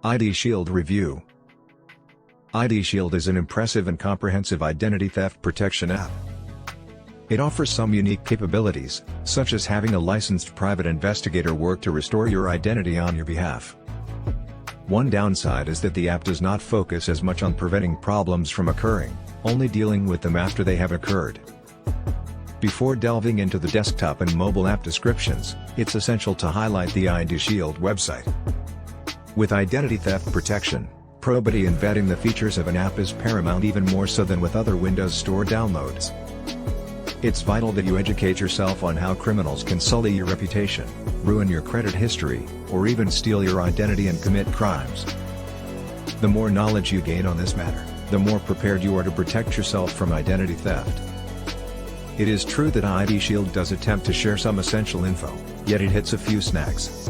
IDShield Review. IDShield is an impressive and comprehensive identity theft protection app. It offers some unique capabilities, such as having a licensed private investigator work to restore your identity on your behalf. One downside is that the app does not focus as much on preventing problems from occurring, only dealing with them after they have occurred. Before delving into the desktop and mobile app descriptions, it's essential to highlight the IDShield website. With identity theft protection, probity and vetting the features of an app is paramount, even more so than with other Windows Store downloads. It's vital that you educate yourself on how criminals can sully your reputation, ruin your credit history, or even steal your identity and commit crimes. The more knowledge you gain on this matter, the more prepared you are to protect yourself from identity theft. It is true that IDShield does attempt to share some essential info, yet it hits a few snags.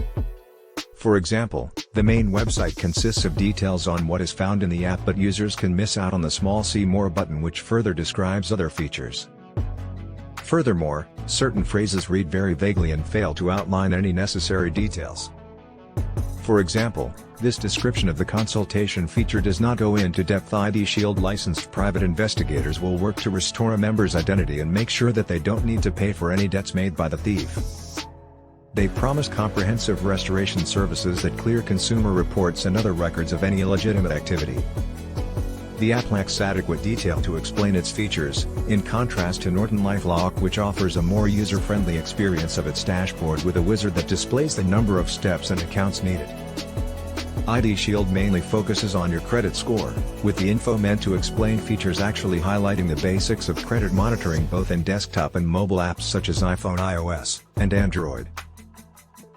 For example, the main website consists of details on what is found in the app, but users can miss out on the small "See More" button, which further describes other features. Furthermore, certain phrases read very vaguely and fail to outline any necessary details. For example, this description of the consultation feature does not go into depth. IDShield licensed private investigators will work to restore a member's identity and make sure that they don't need to pay for any debts made by the thief. They promise comprehensive restoration services that clear consumer reports and other records of any illegitimate activity. The app lacks adequate detail to explain its features, in contrast to NortonLifeLock, which offers a more user-friendly experience of its dashboard with a wizard that displays the number of steps and accounts needed. IDShield mainly focuses on your credit score, with the info meant to explain features actually highlighting the basics of credit monitoring both in desktop and mobile apps such as iPhone, iOS, and Android.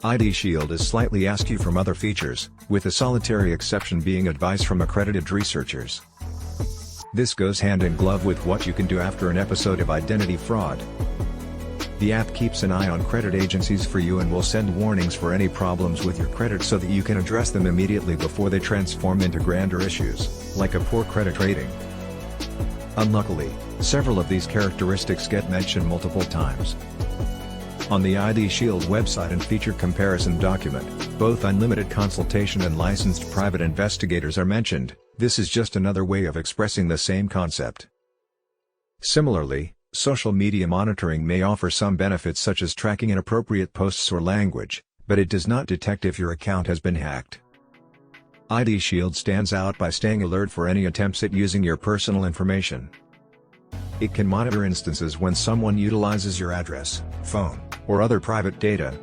IDShield is slightly askew from other features, with a solitary exception being advice from accredited researchers. This goes hand in glove with what you can do after an episode of identity fraud. The app keeps an eye on credit agencies for you and will send warnings for any problems with your credit so that you can address them immediately before they transform into grander issues, like a poor credit rating. Unluckily, several of these characteristics get mentioned multiple times. On the IDShield website and feature comparison document, both unlimited consultation and licensed private investigators are mentioned. This is just another way of expressing the same concept. Similarly, social media monitoring may offer some benefits such as tracking inappropriate posts or language, but it does not detect if your account has been hacked. IDShield stands out by staying alert for any attempts at using your personal information. It can monitor instances when someone utilizes your address, phone, or other private data.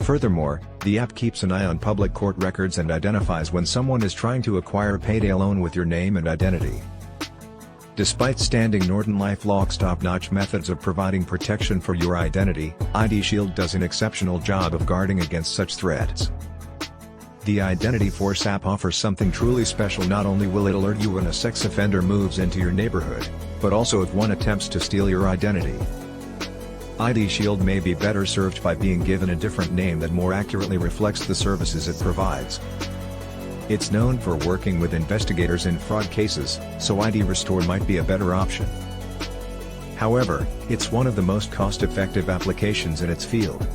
Furthermore, the app keeps an eye on public court records and identifies when someone is trying to acquire a payday loan with your name and identity. Despite standing NortonLifeLock's top-notch methods of providing protection for your identity, IDShield does an exceptional job of guarding against such threats. The Identity Force app offers something truly special. Not only will it alert you when a sex offender moves into your neighborhood, but also if one attempts to steal your identity. IDShield may be better served by being given a different name that more accurately reflects the services it provides. It's known for working with investigators in fraud cases, so ID Restore might be a better option. However, it's one of the most cost-effective applications in its field.